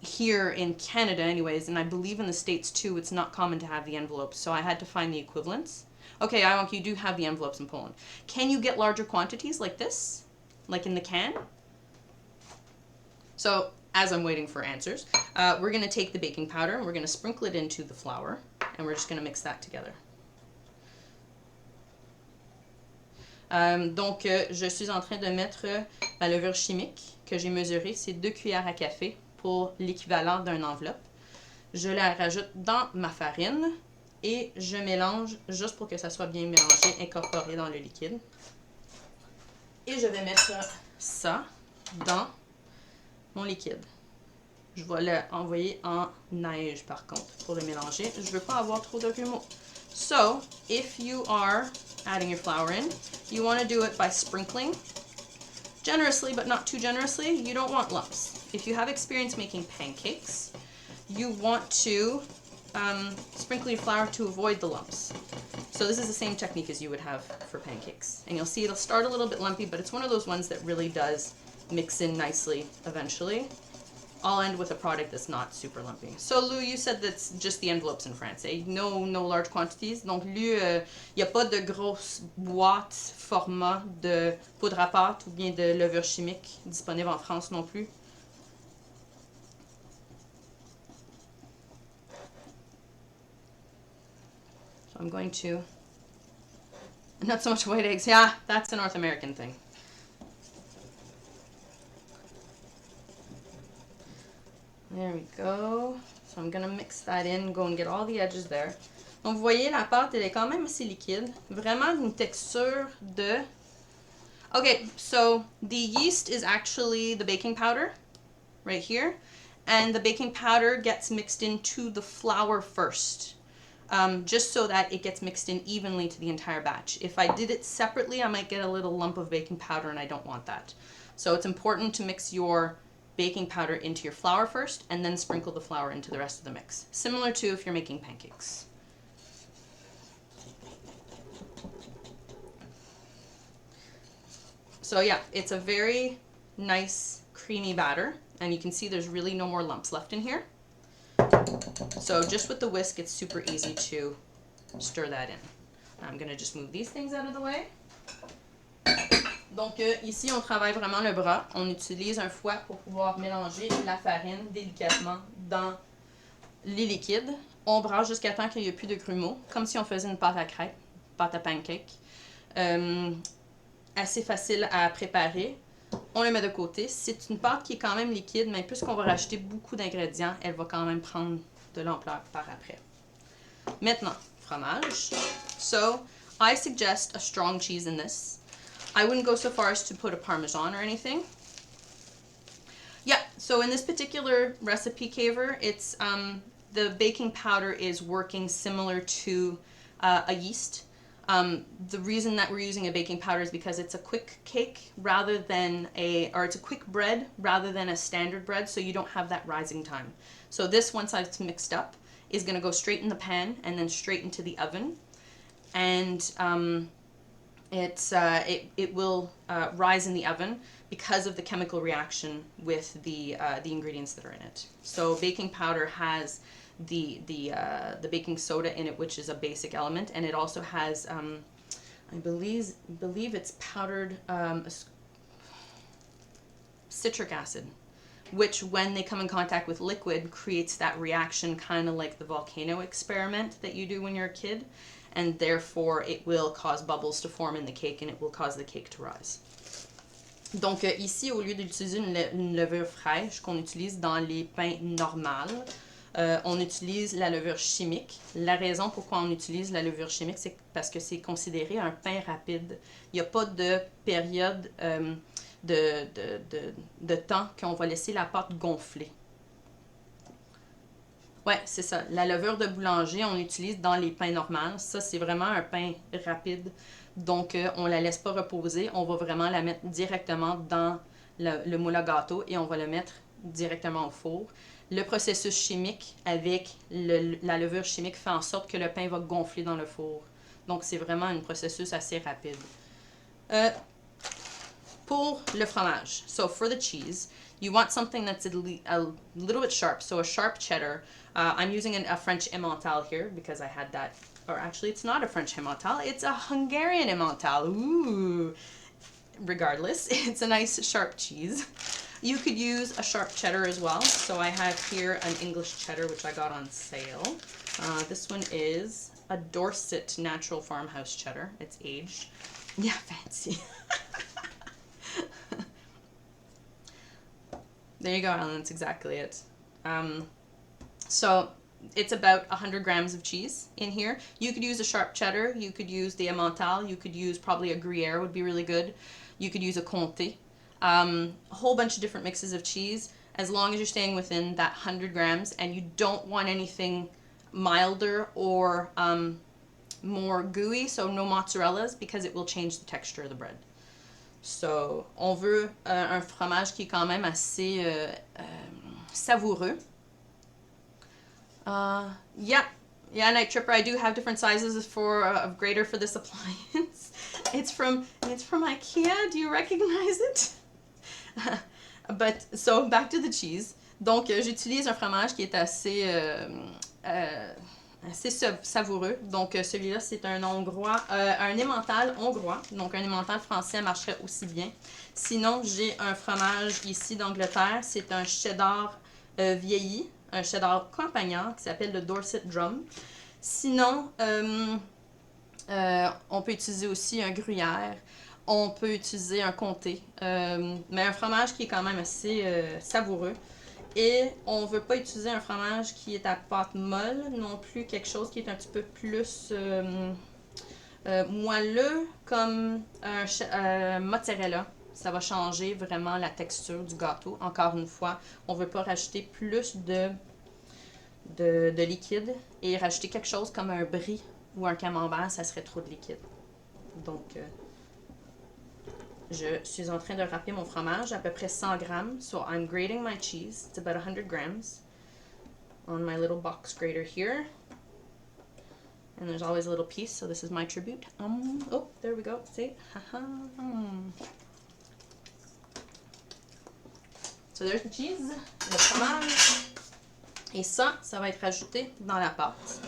here in Canada anyways, and I believe in the States too, it's not common to have the envelopes, so I had to find the equivalents. Okay, you do have the envelopes in Poland. Can you get larger quantities like this? Like in the can? So, as I'm waiting for answers, we're going to take the baking powder and we're going to sprinkle it into the flour, and we're just going to mix that together. Donc, je suis en train de mettre ma levure chimique que j'ai mesurée, c'est 2 cuillères à café pour l'équivalent d'une enveloppe. Je la rajoute dans ma farine et je mélange juste pour que ça soit bien mélangé, incorporé dans le liquide. Et je vais mettre ça dans mon liquide. Je vais l'envoyer en neige par contre pour le mélanger. Je ne veux pas avoir trop de grumeaux. So, if you are adding your flour in, you want to do it by sprinkling generously, but not too generously. You don't want lumps. If you have experience making pancakes, you want to sprinkle your flour to avoid the lumps. So this is the same technique as you would have for pancakes. And you'll see it'll start a little bit lumpy, but it's one of those ones that really does mix in nicely eventually. I'll end with a product that's not super lumpy. So Lou, you said that's just the envelopes in France, eh? No large quantities. Donc Lou, il n'y a pas de grosses boîtes format de poudre à pâte ou bien de levure chimique disponible en France non plus. So I'm going to, not so much white eggs. Yeah, that's a North American thing. There we go. So I'm gonna mix that in, go and get all the edges there. Donc vous voyez, la pâte, elle est quand même assez liquide. Vraiment une texture de... Okay, so the yeast is actually the baking powder, right here. And the baking powder gets mixed into the flour first, just so that it gets mixed in evenly to the entire batch. If I did it separately, I might get a little lump of baking powder, and I don't want that. So it's important to mix your baking powder into your flour first and then sprinkle the flour into the rest of the mix. Similar to if you're making pancakes. So yeah, it's a very nice creamy batter, and you can see there's really no more lumps left in here. So just with the whisk, it's super easy to stir that in. I'm gonna just move these things out of the way. Donc ici, on travaille vraiment le bras. On utilise un fouet pour pouvoir mélanger la farine délicatement dans les liquides. On brasse jusqu'à temps qu'il n'y ait plus de grumeaux, comme si on faisait une pâte à crêpes, pâte à pancake. Assez facile à préparer. On le met de côté. C'est une pâte qui est quand même liquide, mais puisqu'on va rajouter beaucoup d'ingrédients, elle va quand même prendre de l'ampleur par après. Maintenant, fromage. So, I suggest a strong cheese in this. I wouldn't go so far as to put a Parmesan or anything. Yeah, so in this particular recipe, Caver, it's the baking powder is working similar to a yeast. The reason that we're using a baking powder is because it's a quick cake rather than it's a quick bread rather than a standard bread, so you don't have that rising time. So this, once it's mixed up, is going to go straight in the pan and then straight into the oven. And it will rise in the oven because of the chemical reaction with the ingredients that are in it. So baking powder has the baking soda in it, which is a basic element, and it also has I believe it's powdered citric acid, which when they come in contact with liquid creates that reaction, kind of like the volcano experiment that you do when you're a kid, and therefore it will cause bubbles to form in the cake and it will cause the cake to rise. Donc ici, au lieu d'utiliser une levure fraîche qu'on utilise dans les pains normaux, on utilise la levure chimique. La raison pourquoi on utilise la levure chimique, c'est parce que c'est considéré un pain rapide. Il n'y a pas de période de temps qu'on va laisser la pâte gonfler. Ouais, c'est ça. La levure de boulanger, on l'utilise dans les pains normaux. Ça, c'est vraiment un pain rapide. Donc, on ne la laisse pas reposer. On va vraiment la mettre directement dans le moule à gâteau et on va le mettre directement au four. Le processus chimique avec la levure chimique fait en sorte que le pain va gonfler dans le four. Donc, c'est vraiment un processus assez rapide. Pour le fromage, so for the cheese, you want something that's a little bit sharp. So a sharp cheddar. I'm using a French Emmental here because I had that. Or actually, it's not a French Emmental. It's a Hungarian Emmental. Ooh. Regardless, it's a nice sharp cheese. You could use a sharp cheddar as well. So I have here an English cheddar, which I got on sale. This one is a Dorset Natural Farmhouse cheddar. It's aged. Yeah, fancy. There you go, Ellen. That's exactly it. So it's about 100 grams of cheese in here. You could use a sharp cheddar. You could use the Emmental. You could use probably a Gruyere would be really good. You could use a Comté. A whole bunch of different mixes of cheese, as long as you're staying within that 100 grams and you don't want anything milder or more gooey, so no mozzarellas, because it will change the texture of the bread. So, on veut un fromage qui est quand même assez savoureux. Yeah, Night Tripper, I do have different sizes of grater for this appliance. It's from IKEA. Do you recognize it? But so back to the cheese. Donc j'utilise un fromage qui est assez savoureux. Donc celui-là c'est un hongrois, un Emmental hongrois. Donc un Emmental français marcherait aussi bien. Sinon j'ai un fromage ici d'Angleterre. C'est un cheddar vieilli, un cheddar campagnard qui s'appelle le Dorset Drum. Sinon on peut utiliser aussi un Gruyère. On peut utiliser un comté, mais un fromage qui est quand même assez savoureux. Et on ne veut pas utiliser un fromage qui est à pâte molle, non plus quelque chose qui est un petit peu plus moelleux, comme un mozzarella. Ça va changer vraiment la texture du gâteau. Encore une fois, on ne veut pas rajouter plus de liquide et rajouter quelque chose comme un brie ou un camembert, ça serait trop de liquide. Donc, je suis en train de râper mon fromage à peu près 100 grammes. So I'm grating my cheese. It's about 100 grams on my little box grater here. And there's always a little piece, so this is my tribute. Oh, there we go. See? So there's the cheese, le fromage. Et ça va être ajouté dans la pâte.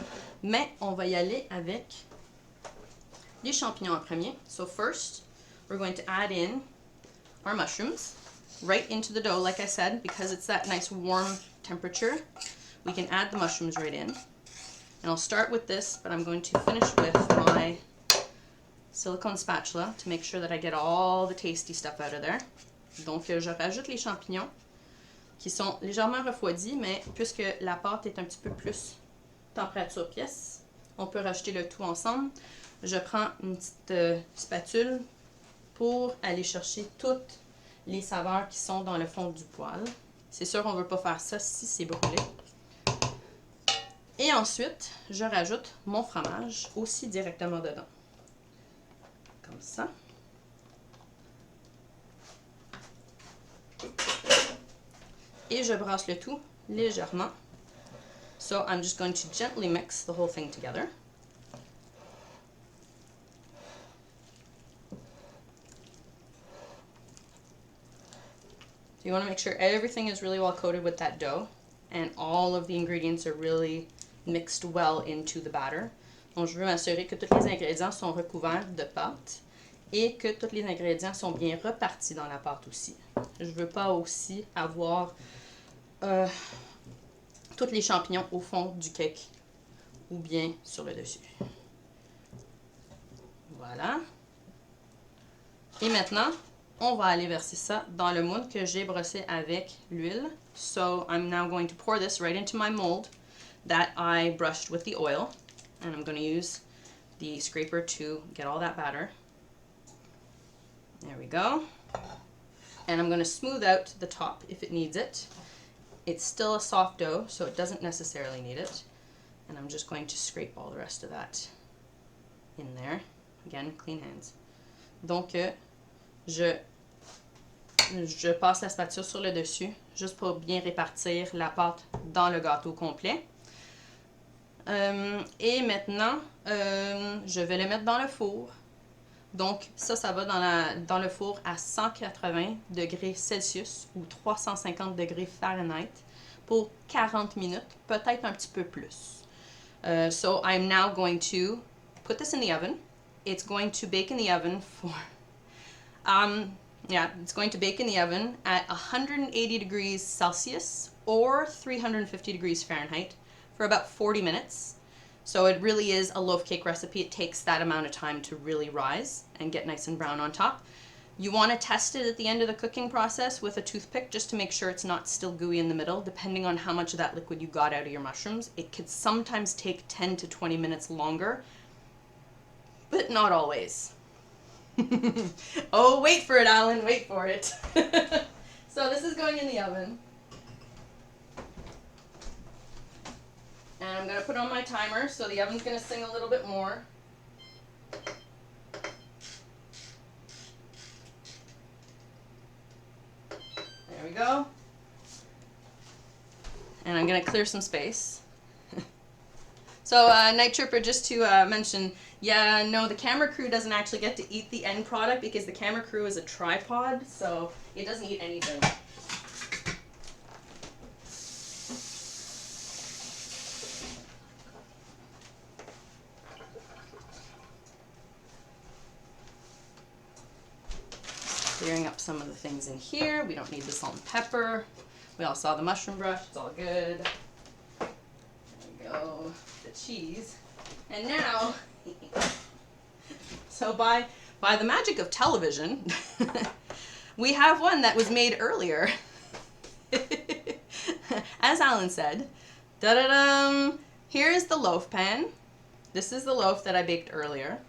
Mais on va y aller avec les champignons en premier. So first, we're going to add in our mushrooms right into the dough, like I said, because it's that nice warm temperature. We can add the mushrooms right in. And I'll start with this, but I'm going to finish with my silicone spatula to make sure that I get all the tasty stuff out of there. Donc, je rajoute les champignons qui sont légèrement refroidis, mais puisque la pâte est un petit peu plus température pièce, on peut rajouter le tout ensemble. Je prends une petite spatule pour aller chercher toutes les saveurs qui sont dans le fond du poêle. C'est sûr, on ne veut pas faire ça si c'est brûlé. Et ensuite, je rajoute mon fromage aussi directement dedans. Comme ça. Et je brasse le tout légèrement. So I'm just going to gently mix the whole thing together. So you want to make sure everything is really well coated with that dough and all of the ingredients are really mixed well into the batter. Donc je veux m'assurer que tous les ingrédients sont recouverts de pâte et que tous les ingrédients sont bien repartis dans la pâte aussi. Je veux pas aussi avoir tous les champignons au fond du cake ou bien sur le dessus. Voilà. Et maintenant, on va aller verser ça dans le moule que j'ai brossé avec l'huile. So I'm now going to pour this right into my mold that I brushed with the oil. And I'm going to use the scraper to get all that batter. There we go. And I'm going to smooth out the top if it needs it. It's still a soft dough, so it doesn't necessarily need it. And I'm just going to scrape all the rest of that in there. Again, clean hands. Donc, je passe la spatule sur le dessus, juste pour bien répartir la pâte dans le gâteau complet. Et maintenant, je vais le mettre dans le four. Donc, ça va dans le four à 180 degrés Celsius ou 350 degrés Fahrenheit pour 40 minutes, peut-être un petit peu plus. So, I'm now going to put this in the oven. It's going to bake in the oven for... it's going to bake in the oven at 180 degrees Celsius or 350 degrees Fahrenheit for about 40 minutes. So it really is a loaf cake recipe. It takes that amount of time to really rise and get nice and brown on top. You want to test it at the end of the cooking process with a toothpick just to make sure it's not still gooey in the middle. Depending on how much of that liquid you got out of your mushrooms, it could sometimes take 10 to 20 minutes longer, but not always. Oh, wait for it, Alan, wait for it. So this is going in the oven. And I'm going to put on my timer, so the oven's going to sing a little bit more. There we go. And I'm going to clear some space. So, Night Tripper, just to mention, yeah, no, the camera crew doesn't actually get to eat the end product because the camera crew is a tripod, so it doesn't eat anything. Clearing up some of the things in here. We don't need the salt and pepper. We all saw the mushroom brush. It's all good. There we go. The cheese. And now, so by the magic of television, we have one that was made earlier. As Alan said, da-da-dum, here is the loaf pan. This is the loaf that I baked earlier.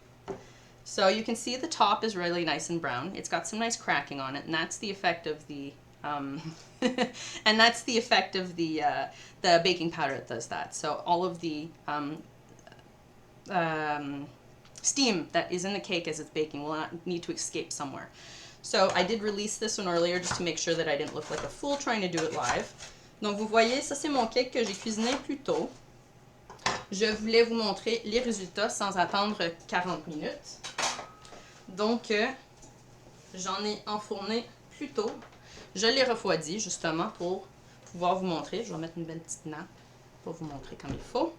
So you can see the top is really nice and brown. It's got some nice cracking on it, and that's the effect of the and that's the effect of the baking powder that does that. So all of the steam that is in the cake as it's baking will not need to escape somewhere. So I did release this one earlier just to make sure that I didn't look like a fool trying to do it live. Donc vous voyez, ça c'est mon cake que j'ai cuisiné plus tôt. Je voulais vous montrer les résultats sans attendre 40 minutes. Donc, j'en ai enfourné plus tôt. Je l'ai refroidi justement pour pouvoir vous montrer. Je vais mettre une belle petite nappe pour vous montrer comme il faut.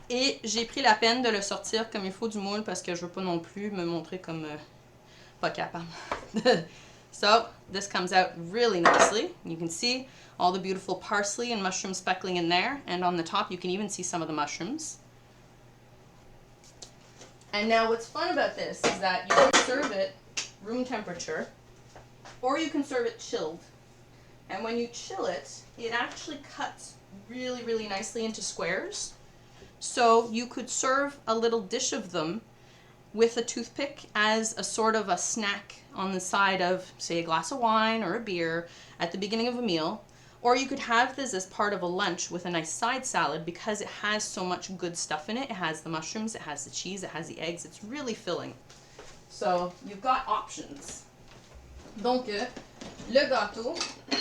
Et j'ai pris la peine de le sortir comme il faut du moule parce que je veux pas non plus me montrer comme pas capable. So, this comes out really nicely. You can see all the beautiful parsley and mushroom speckling in there. And on the top, you can even see some of the mushrooms. And now what's fun about this is that you can serve it room temperature, or you can serve it chilled. And when you chill it, it actually cuts really, really nicely into squares. So you could serve a little dish of them with a toothpick as a sort of a snack on the side of, say, a glass of wine or a beer at the beginning of a meal. Or you could have this as part of a lunch with a nice side salad because it has so much good stuff in it. It has the mushrooms, it has the cheese, it has the eggs. It's really filling. So you've got options. Donc, le gâteau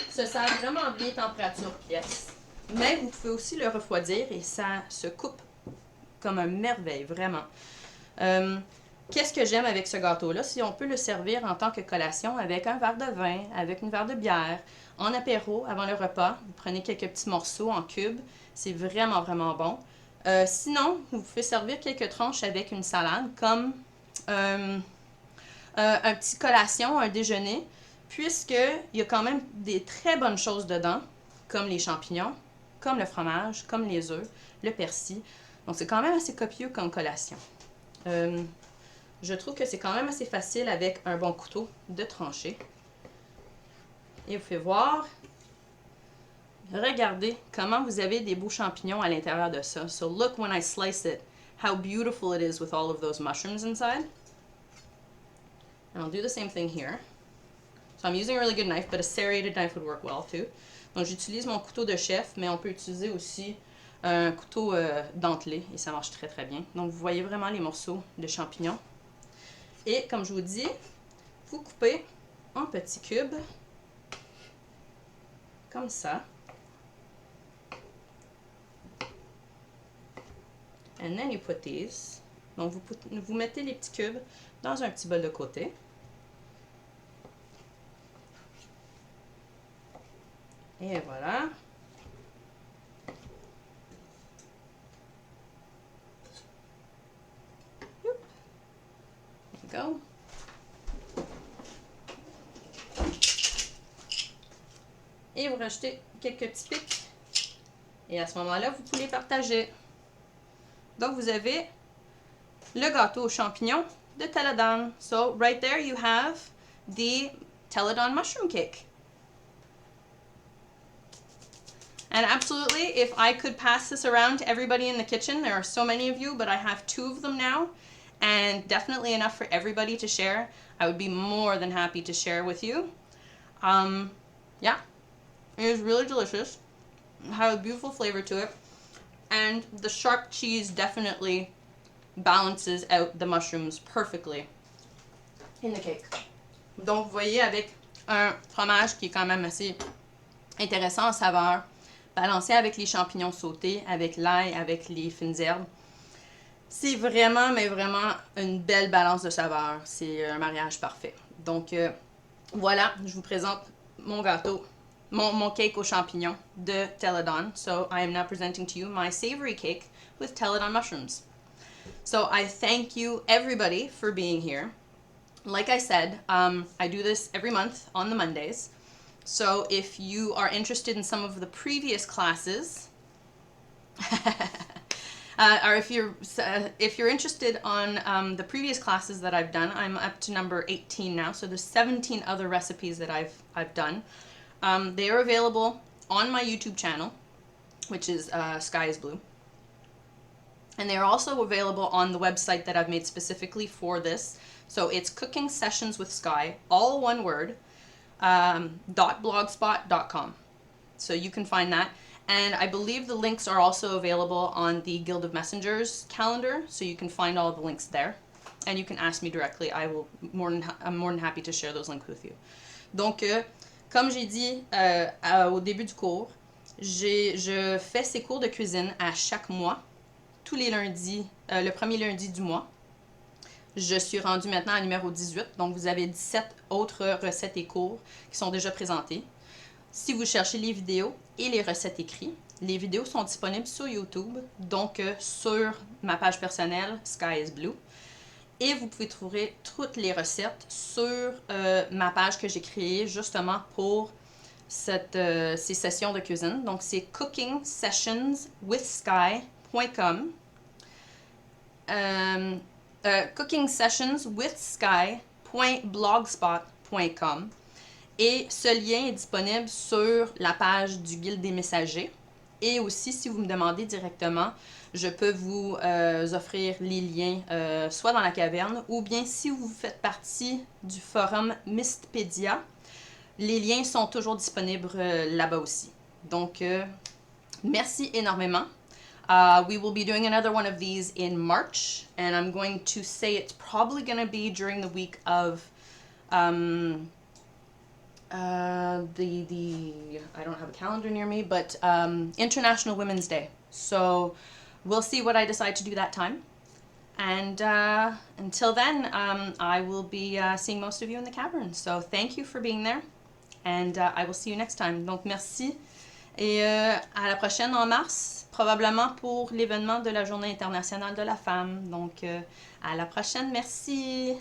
se sert vraiment bien température pièce. Mais vous pouvez aussi le refroidir et ça se coupe comme un merveille, vraiment. Qu'est-ce que j'aime avec ce gâteau-là? Si on peut le servir en tant que collation avec un verre de vin, avec une verre de bière, en apéro, avant le repas, vous prenez quelques petits morceaux en cubes. C'est vraiment, vraiment bon. Sinon, vous pouvez servir quelques tranches avec une salade, comme un petit collation, un déjeuner, puisqu'il y a quand même des très bonnes choses dedans, comme les champignons, comme le fromage, comme les œufs, le persil. Donc, c'est quand même assez copieux comme collation. Je trouve que c'est quand même assez facile avec un bon couteau de trancher. Et vous pouvez voir, regardez comment vous avez des beaux champignons à l'intérieur de ça. So look when I slice it, how beautiful it is with all of those mushrooms inside. And I'll do the same thing here. So I'm using a really good knife, but a serrated knife would work well too. Donc j'utilise mon couteau de chef, mais on peut utiliser aussi un couteau dentelé et ça marche très très bien. Donc vous voyez vraiment les morceaux de champignons. Et comme je vous dis, vous coupez en petits cubes, comme ça. And then you put these. Donc vous mettez les petits cubes dans un petit bol de côté. Et voilà. There you go. Et vous rajoutez quelques petits pics. Et à ce moment-là, vous pouvez les partager. Donc, vous avez le gâteau aux champignons de Teledon. So, right there you have the Teledon mushroom cake. And absolutely, if I could pass this around to everybody in the kitchen, there are so many of you, but I have 2 of them now, and definitely enough for everybody to share. I would be more than happy to share with you. Yeah, it is really delicious. It has a beautiful flavor to it. And the sharp cheese definitely balances out the mushrooms perfectly in the cake. Donc, vous voyez, avec un fromage qui est quand même assez intéressant en saveur, balancé avec les champignons sautés, avec l'ail, avec les fines herbes. C'est vraiment, mais vraiment une belle balance de saveur. C'est un mariage parfait. Donc, voilà, je vous présente mon gâteau, mon cake aux champignons de Teledon. So, I am now presenting to you my savory cake with Teledon mushrooms. So, I thank you, everybody, for being here. Like I said, I do this every month on the Mondays. So if you are interested in some of the previous classes, or if you're interested on the previous classes that I've done, I'm up to number 18 now. So there's 17 other recipes that I've done. They are available on my YouTube channel, which is Skyisblu. And they are also available on the website that I've made specifically for this. So it's Cooking Sessions with Sky, all one word. .blogspot.com. So you can find that. And I believe the links are also available on the Guild of Messengers calendar, so you can find all the links there. And you can ask me directly. I'm more than happy to share those links with you. Donc, comme j'ai dit au début du cours, je fais ces cours de cuisine à chaque mois, tous les lundis, le premier lundi du mois. Je suis rendue maintenant à numéro 18, donc vous avez 17 autres recettes et cours qui sont déjà présentés. Si vous cherchez les vidéos et les recettes écrites, les vidéos sont disponibles sur YouTube, donc sur ma page personnelle, Skyisblu. Et vous pouvez trouver toutes les recettes sur ma page que j'ai créée justement pour ces sessions de cuisine. Donc c'est cookingsessionswithsky.com. cookingsessionswithsky.blogspot.com et ce lien est disponible sur la page du Guild des Messagers et aussi si vous me demandez directement, je peux vous offrir les liens soit dans la caverne ou bien si vous faites partie du forum Mistpedia, les liens sont toujours disponibles là-bas aussi. Donc, merci énormément. We will be doing another one of these in March, and I'm going to say it's probably going to be during the week of I don't have a calendar near me, but International Women's Day. So we'll see what I decide to do that time. And until then, I will be seeing most of you in the cavern. So thank you for being there. And I will see you next time. Donc merci. Et à la prochaine en mars, probablement pour l'événement de la Journée internationale de la femme. Donc à la prochaine. Merci.